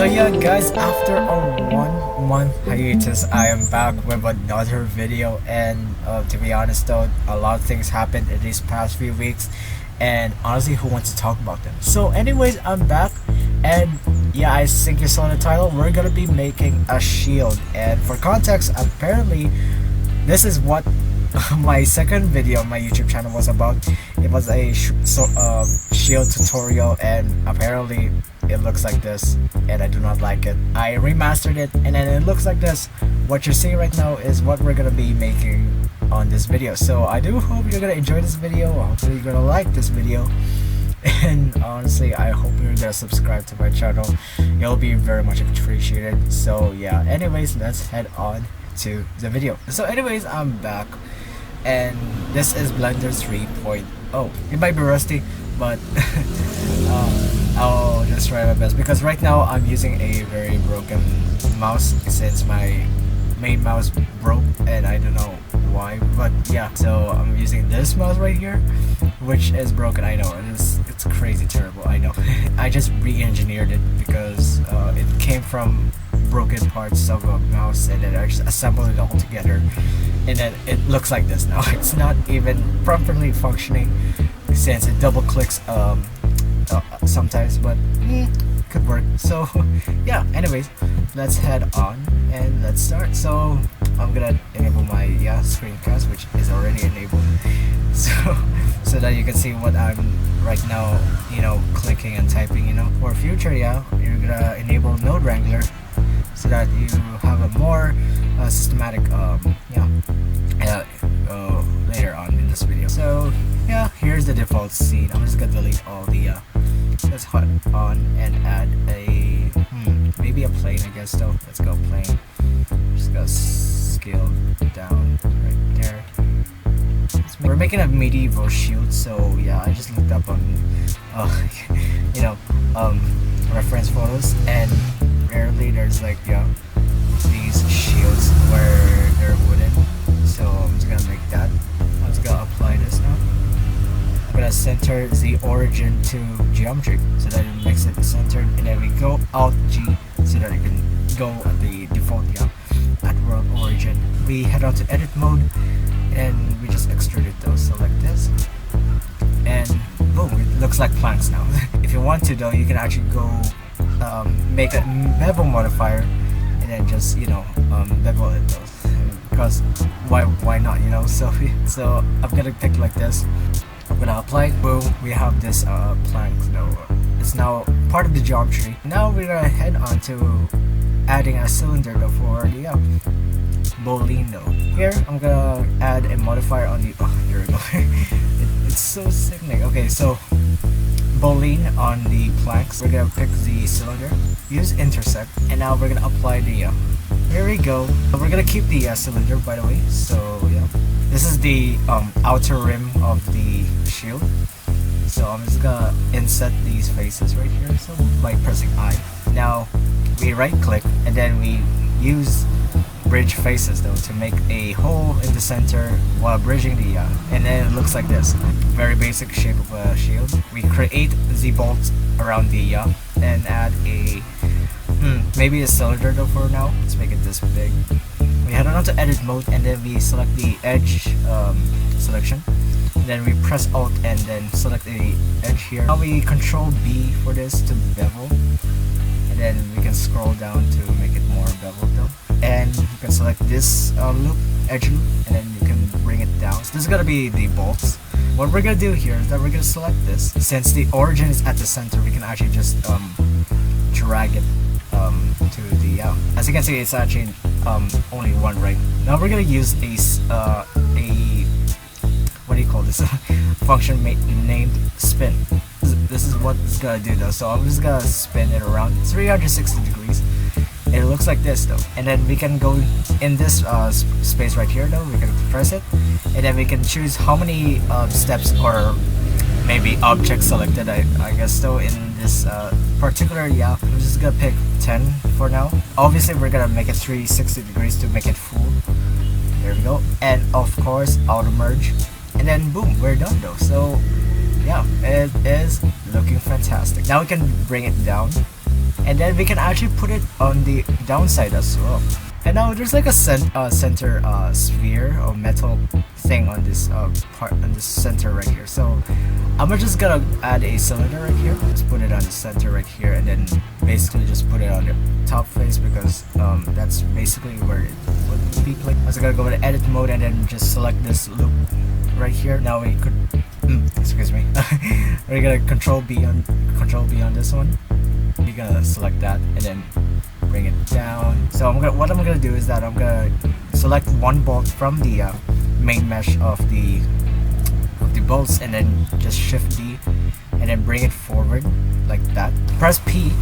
So yeah guys, after a 1 month hiatus, I am back with another video, and to be honest though, a lot of things happened in these past few weeks, and honestly, who wants to talk about them? So anyways, I'm back, and yeah, I think you saw the title. We're gonna be making a shield, and for context, apparently this is what my second video on my YouTube channel was about. It was a shield tutorial, and apparently it looks like this, and I do not like it. I remastered it, and then it looks like this. What you're seeing right now is what we're gonna be making on this video. So I do hope you're gonna enjoy this video. Hopefully you're gonna like this video, and honestly, I hope you're gonna subscribe to my channel. It'll be very much appreciated. So yeah, anyways, let's head on to the video. So anyways, I'm back, and this is Blender 3.0. It might be rusty, but I'll just try my best, because right now I'm using a very broken mouse since my main mouse broke, and I don't know why, but yeah, so I'm using this mouse right here, which is broken. I know it's crazy terrible, I know. I just re-engineered it because it came from broken parts of a mouse, and then I just assembled it all together, and then it looks like this now. It's not even properly functioning since it double clicks sometimes, but could work. So yeah, anyways, let's head on and let's start. So I'm gonna enable my screencast, which is already enabled, so that you can see what I'm right now, clicking and typing. For future, you're gonna enable Node Wrangler so that you have a more systematic later on in this video. So yeah, here's the default scene. I'm just gonna delete all the let's head on and add a maybe a plane, I guess. Though let's go plane. Just gonna scale down right there. We're making a medieval shield, so yeah, I just looked up on reference photos, and rarely there's like these shields where they're wooden. So I'm just gonna make that. I'm just gonna apply this now. I'm gonna center the origin to geometry so that it makes it centered, and then we go Alt G so that it can go at the default at world origin. We head on to edit mode, and we just extrude it though. So like this, and boom, it looks like planks now. If you want to though, you can actually go make a bevel modifier, and then just bevel it though, because why not, so I'm gonna pick like this. I'm gonna apply it. Boom, we have this plank though. It's now part of the geometry. Now we're gonna head on to adding a cylinder though for the bowline though. Here I'm gonna add a modifier on the here we go. It's so sickening. Okay, so bowline on the planks. We're gonna pick the cylinder, use intersect, and now we're gonna apply the here we go. We're gonna keep the cylinder, by the way. So yeah, this is the outer rim of the shield. So I'm just gonna inset these faces right here, so by pressing I. Now we right click, and then we use bridge faces though to make a hole in the center while bridging the and then it looks like this. Very basic shape of a shield. We create the bolts around the and add a maybe a cylinder though for now. Let's make it this big. We head on to edit mode, and then we select the edge selection, and then we press Alt and then select the edge here. Now we Control B for this to bevel, and then we can scroll down to make it more beveled though. And you can select this loop, edge loop, and then you can bring it down. So this is gonna be the bolts. What we're gonna do here is that we're gonna select this. Since the origin is at the center, we can actually just drag it to the as you can see, it's actually only one, right? Now we're gonna use a what do you call this function named spin. This is what it's gonna do though. So I'm just gonna spin it around 360 degrees. It looks like this though, and then we can go in this space right here though. We can press it, and then we can choose how many steps or maybe objects selected, I guess though, in this particular. I'm just gonna pick 10 for now. Obviously we're gonna make it 360 degrees to make it full. There we go, and of course auto merge, and then boom, we're done though. So yeah, it is looking fantastic. Now we can bring it down and then we can actually put it on the downside as well. And now there's like a center sphere or metal thing on this part on the center right here. So I'm just gonna add a cylinder right here. Just put it on the center right here, and then basically just put it on the top face because that's basically where it would be placed. I'm just gonna go to edit mode and then just select this loop right here. Now we could excuse me. We're gonna control B on this one. You're gonna select that and then bring it down. So what I'm gonna do is that I'm gonna select one bolt from the main mesh of the bolts, and then just shift D and then bring it forward like that. Press P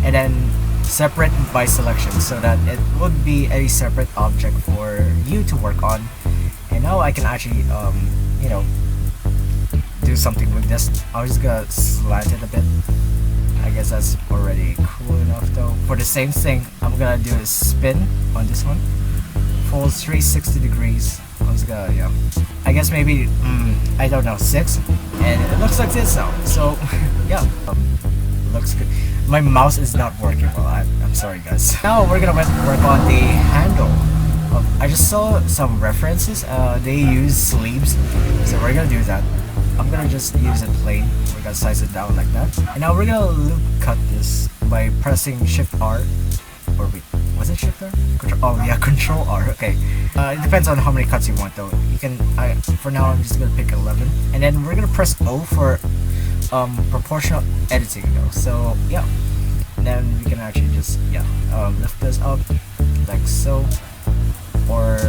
and then separate by selection so that it would be a separate object for you to work on. And now I can actually you know, do something with this. I'm just gonna slant it a bit. I guess that's already cool enough though. For the same thing, I'm gonna do a spin on this one. Full 360 degrees. I'm just gonna, yeah. I guess maybe, I don't know, 6. And it looks like this now. So, yeah. Looks good. My mouse is not working well. I'm sorry guys. Now we're gonna work on the handle. I just saw some references. They use sleeves. So we're gonna do that. I'm gonna just use it plain. We're gonna size it down like that. And now we're gonna loop cut this by pressing Shift R. Or wait, was it Shift R? Oh yeah, Control R. Okay. It depends on how many cuts you want though. You can. For now, I'm just gonna pick 11. And then we're gonna press O for proportional editing though. So yeah. And then we can actually just lift this up like so, or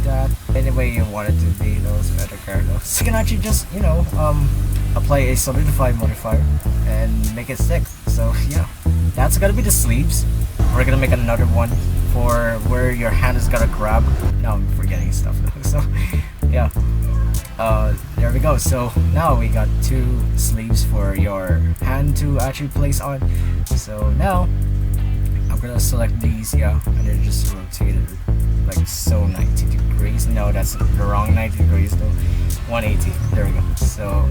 that. Any way you want it to be, those I don't care though. So you can actually just apply a solidify modifier and make it stick. So yeah, that's gonna be the sleeves. We're gonna make another one for where your hand is gonna grab. Now I'm forgetting stuff though. So yeah, there we go. So now we got 2 sleeves for your hand to actually place on. So now I'm gonna select these, and then just rotate it like so 90 degrees. No, that's the wrong 90 degrees though. 180. There we go. So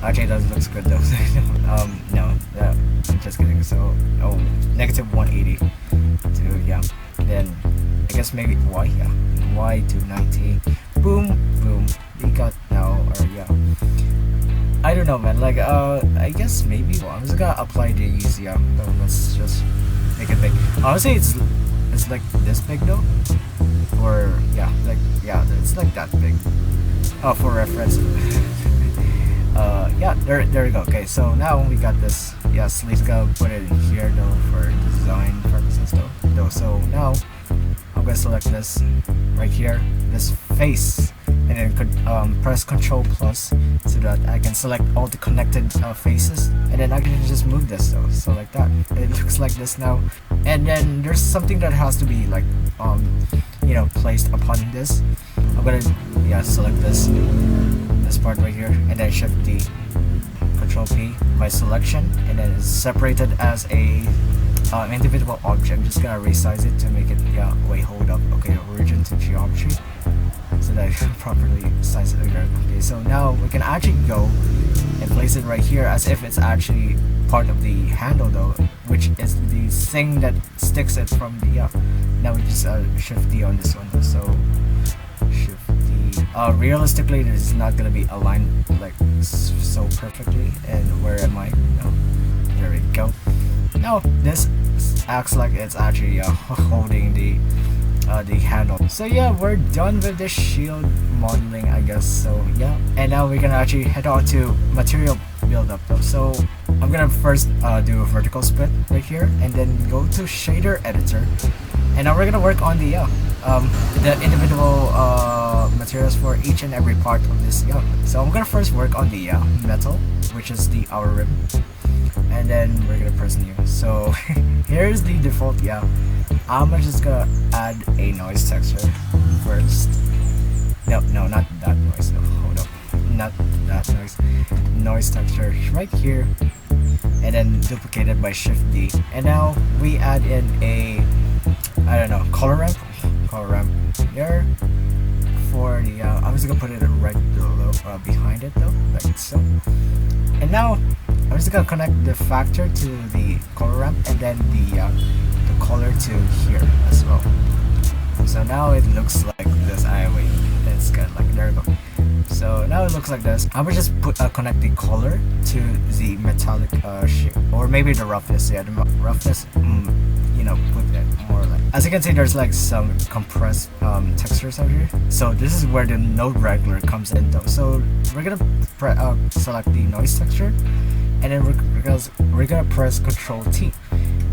actually that looks good though. No, I'm just kidding. So negative 180 to then I guess maybe Y to 90. Boom, boom. We got now, or I don't know, man. Like I guess maybe I'm just gonna apply these. So let's just make it big. Honestly, it's like this big though, or it's like that big. For reference. There we go. Okay, so now we got this. Sleeves, gonna put it in here though for design purposes though. So now I'm gonna select this right here, this face, and then press Control Plus so that I can select all the connected faces, and then I can just move this though. So like that, it looks like this now. And then there's something that has to be like placed upon this. I'm gonna select this part right here, and then Shift D, Control P by selection, and then it's separated as a individual object. I'm just gonna resize it to make it hold up. Okay, origin to geometry, so that I can properly size it again. Okay, so now we can actually go and place it right here as if it's actually part of the handle though, which is the thing that sticks it from the now we just Shift D on this one though. So Shift D. Realistically, this is not gonna be aligned like so perfectly. And where am I? There we go. Now this acts like it's actually holding the handle. So we're done with the shield modeling, I guess. So and now we can actually head on to material build-up though. So I'm gonna first do a vertical split right here, and then go to shader editor, and now we're gonna work on the individual materials for each and every part of this. So I'm gonna first work on the metal, which is the outer rim, and then we're gonna press new. So here's the default. I'm just gonna add a noise texture first. No, not that noise. No, hold up, not that noise. Noise texture right here, and then duplicate it by Shift D. And now we add in a color ramp here for the. I'm just gonna put it right below, behind it though, like so. And now I'm just gonna connect the factor to the color ramp and then the color to here as well. So now it looks like this. Wait, it's good. Like there we go. So now it looks like this. I would just put connect the color to the metallic shape, or maybe the roughness. Yeah, the roughness. You know, put it more like. As you can see, there's like some compressed textures out here. So this is where the node regulator comes in, though. So we're gonna select the noise texture, and then we're gonna press Control T.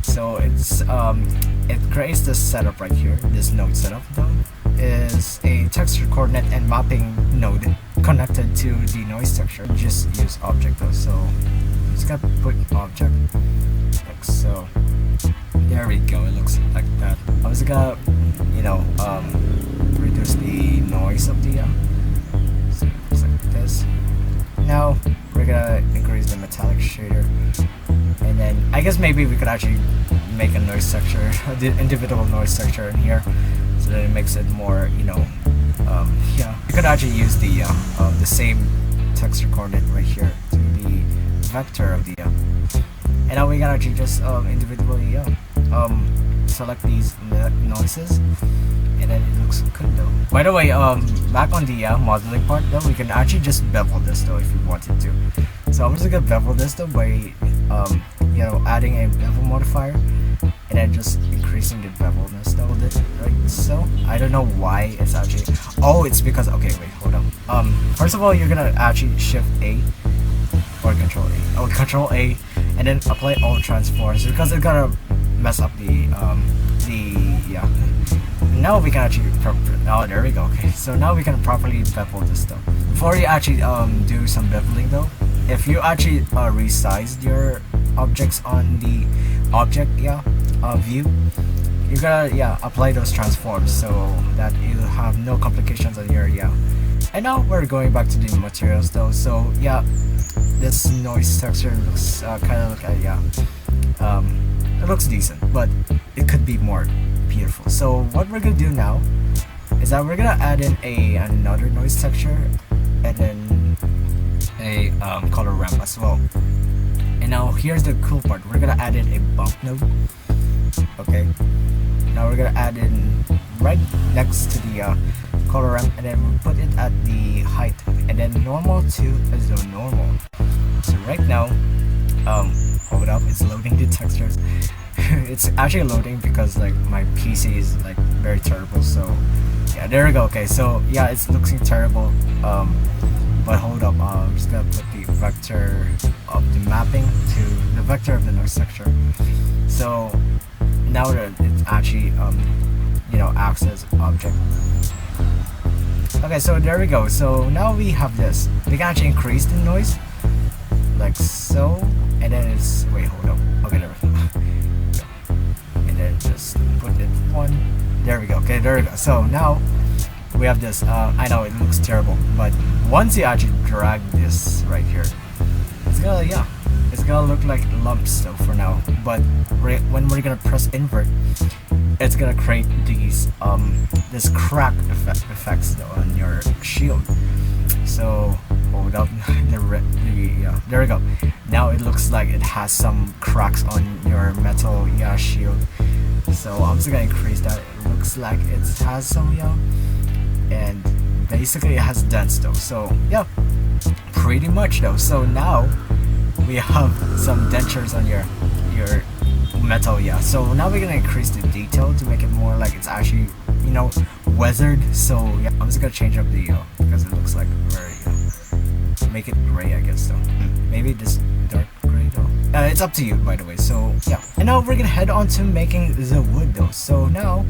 So it creates this setup right here. This node setup though is a texture coordinate and mapping node connected to the noise texture. Just use object though. So just gotta put object like so. There we go. It looks like that. I'm just gonna reduce the noise of the so it looks like this. Now we're gonna increase the metallic shader, and then I guess maybe we could actually make a noise texture, the individual noise texture in here, so that it makes it more, yeah. You could actually use the same texture coordinate right here to the vector of the and now we can actually just individually select these noises, and then it looks good though. By the way, back on the modeling part though, we can actually just bevel this though if you wanted to. So I'm just gonna bevel this though by adding a bevel modifier, and then just increasing the bevelness though with it, right? So I don't know why it's actually, it's because, okay, wait, hold up. First of all, you're gonna actually shift A or Control A. Control A, and then apply all transforms, because it's gonna mess up the now we can actually there we go. Okay, so now we can properly bevel this though. Before you actually do some beveling though, if you actually resized your objects on the object view, you gotta apply those transforms so that you have no complications on your And now we're going back to the materials though. So this noise texture looks kind of like it looks decent, but it could be more beautiful. So what we're gonna do now is that we're gonna add in another noise texture, and then a color ramp as well. And now here's the cool part. We're gonna add in a bump node. Okay. Now we're gonna add in right next to the color ramp, and then we'll put it at the height, and then normal to the normal. So right now, hold up, it's loading the textures. It's actually loading because like my PC is like very terrible. So yeah, there we go. Okay, so yeah, it's looking terrible. But hold up, I'm just gonna put the vector of the mapping to the vector of the noise texture. So now that it's actually acts as object. Okay, so there we go. So now we have this. We can actually increase the noise like so, and then it's hold up. Okay, there we go. And then just put it one. There we go. Okay, there we go. So now we have this. I know it looks terrible, but once you actually drag this right here, it's gonna it's gonna look like lumps though for now. But when we're gonna press invert, it's gonna create these this crack effects though on your shield. So hold up, there we go. Now it looks like it has some cracks on your metal shield. So I'm just gonna increase that. It looks like it has some and basically it has dents though. So yeah, pretty much though. So now we have some dentures on your metal. So now we're gonna increase the detail to make it more like it's actually weathered. So yeah, I'm just gonna change up the because it looks like very make it gray, I guess. So maybe this dark gray though. It's up to you, by the way. So yeah, and now we're gonna head on to making the wood though. So now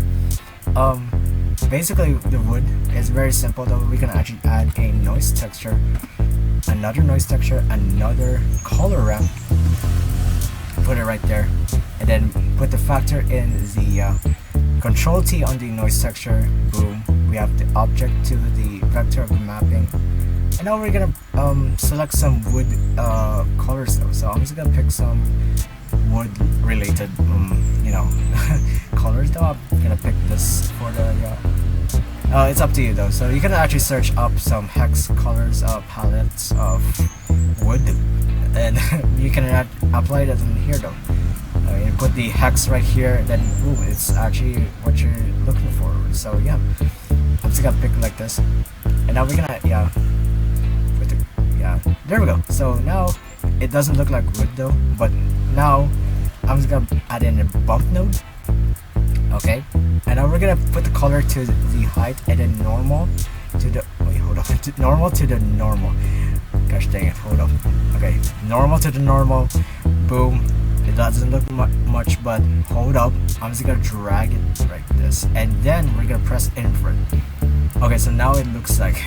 basically the wood is very simple though. We can actually add a noise texture, another noise texture, another color ramp, put it right there, and then put the factor in the Control T on the noise texture. Boom, we have the object to the vector of the mapping. And now we're gonna select some wood colors though. So I'm just gonna pick some wood related colors though. I'm gonna pick this for the it's up to you though. So you can actually search up some hex colors palettes of wood and you cannot apply that in here though. You put the hex right here, then ooh, it's actually what you're looking for. So yeah, I'm just gonna pick like this, and now we're gonna put the, there we go. So now it doesn't look like wood though, but now I'm just gonna add in a bump node. Okay, and now we're gonna put the color to the height, and then normal to the normal to the normal. Gosh dang it, hold up. Okay, normal to the normal. Boom. It doesn't look much, but hold up. I'm just gonna drag it like this, and then we're gonna press invert. Okay, so now it looks like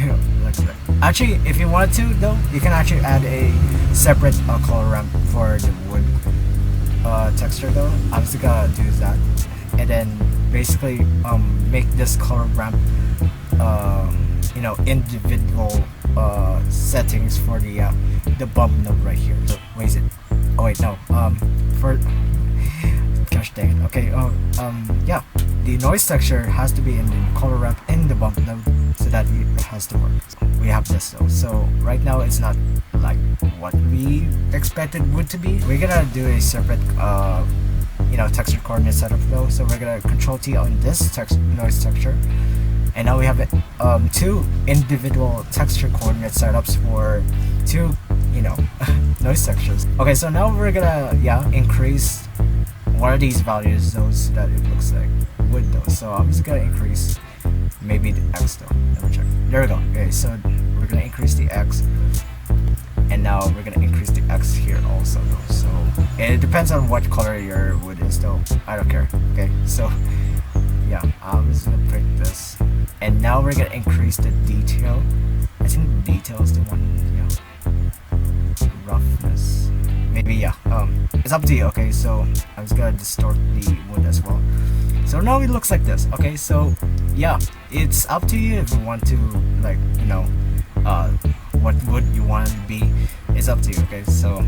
like that. Actually, if you wanted to though, you can actually add a separate color ramp for the wood texture though. I'm just gonna do that, and then basically make this color ramp individual settings for the bump node right here. So where is it? Oh wait, no. For gosh dang it. Okay. Yeah. The noise texture has to be in the color ramp in the bump node, so that it has to work. So we have this though. So right now it's not like what we expected would to be. We're gonna do a separate texture coordinate setup though. So we're gonna Control T on this noise texture. And now we have two individual texture coordinate setups for two, noise textures. Okay, so now we're gonna increase one of these values though, so that it looks like wood though. So I'm just gonna increase maybe the X though. Let me check. There we go. Okay, so we're gonna increase the X, and now we're gonna increase the X here also though. So it depends on what color your wood is though. I don't care. Okay, so yeah, I'm just gonna pick this. And now we're gonna increase the detail. I think the detail is the one, roughness. Maybe, it's up to you, okay? So I'm just gonna distort the wood as well. So now it looks like this, okay? So yeah, it's up to you if you want to, like, what wood you want it to be. It's up to you, okay? So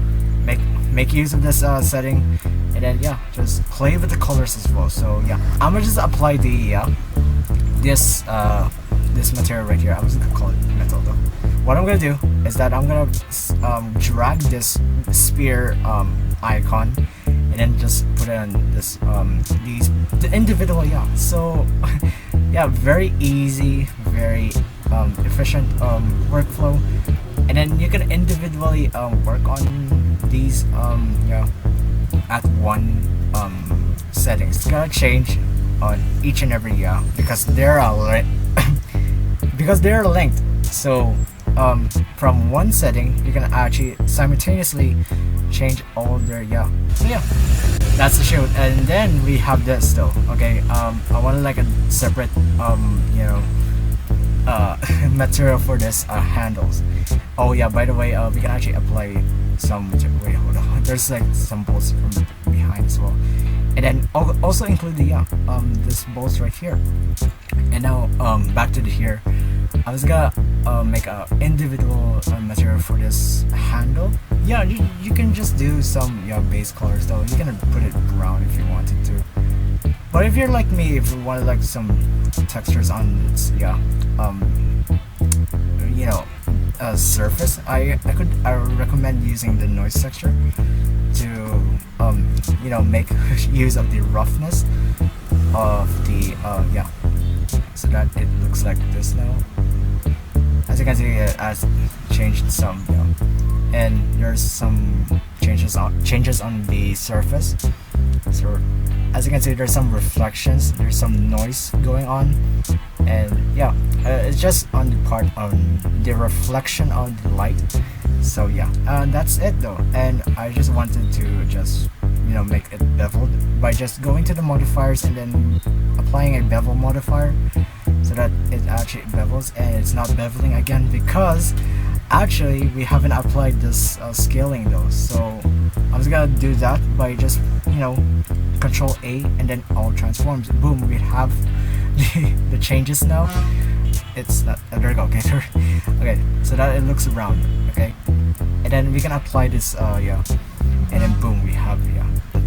make use of this setting, and then just play with the colors as well. So yeah, I'm gonna just apply the this material right here. I'm just gonna call it metal though. What I'm gonna do is that I'm gonna drag this spear icon, and then just put in this the individual so yeah, very easy, very efficient workflow. And then you can individually work on these at one settings. It's gonna change on each and every because they're because they're linked. So from one setting you can actually simultaneously change all their so yeah, that's the shoot. And then we have this though. Okay, I want like a separate material for this handles. Oh yeah, by the way, we can actually apply some material. Wait, hold on. There's like some bolts from behind as well. And then also include the this bolts right here. And now back to the here. I was gonna make a individual material for this handle. Yeah, you can just do some base colors though. You can put it brown if you wanted to. But if you're like me, if you wanted like some textures on its surface, I would recommend using the noise texture to make use of the roughness of the so that it looks like this now. As you can see, it has changed some, and there's some changes on the surface. So as you can see, there's some reflections, there's some noise going on, and it's just on the part of the reflection of the light. So yeah, that's it though. And I just wanted to just make it beveled by just going to the modifiers and then applying a bevel modifier, so that it actually bevels, and it's not beveling again because actually we haven't applied this scaling though. So I'm just gonna do that by just Control A and then all transforms. Boom, we have the changes now. It's not there we go. Okay, okay, so that it looks round. Okay, and then we can apply this and then boom, we have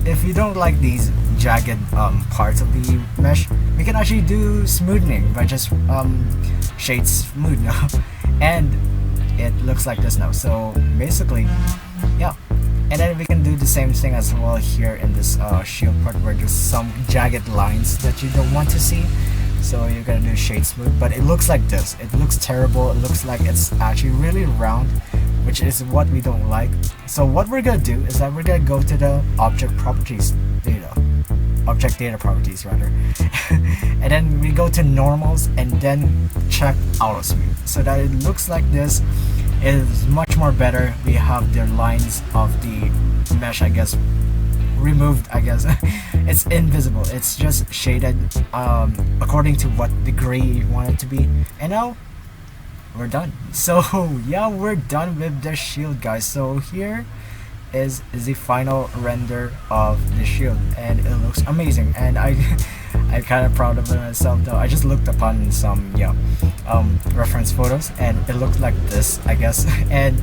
if you don't like these jagged parts of the mesh, we can actually do smoothing by just shade smooth now, and it looks like this now. So basically yeah. And then we can do the same thing as well here in this shield part, where there's some jagged lines that you don't want to see. So you're gonna do shade smooth, but it looks like this. It looks terrible. It looks like it's actually really round, which is what we don't like. So what we're gonna do is that we're gonna go to the object properties data. Object data properties rather. And then we go to normals and then check auto smooth, so that it looks like this. It is much more better. We have the lines of the mesh, I guess, removed, I guess. It's invisible, it's just shaded according to what degree you want it to be. And now we're done. So yeah, we're done with the shield, guys. So here is the final render of the shield, and it looks amazing. And I'm kind of proud of it myself, though. I just looked upon some reference photos, and it looked like this, I guess. And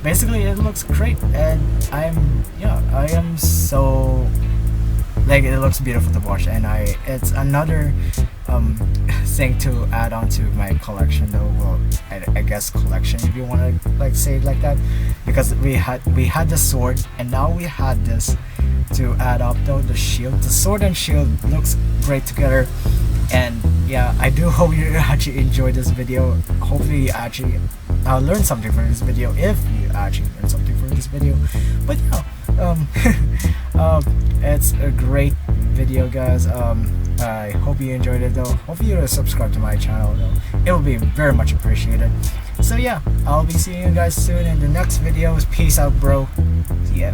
basically it looks great, and I am so, like, it looks beautiful to watch. And it's another thing to add on to my collection, though. Well, I guess collection, if you want to like say it like that, because we had the sword, and now we had this to add up, though, the shield. The sword and shield looks great together. And yeah, I do hope you actually enjoyed this video. Hopefully you actually learned something from this video, if you actually learned something from this video. But yeah, it's a great video, guys. I hope you enjoyed it, though. Hopefully you'll subscribe to my channel, though. It will be very much appreciated. So yeah, I'll be seeing you guys soon in the next videos. Peace out, bro. See ya.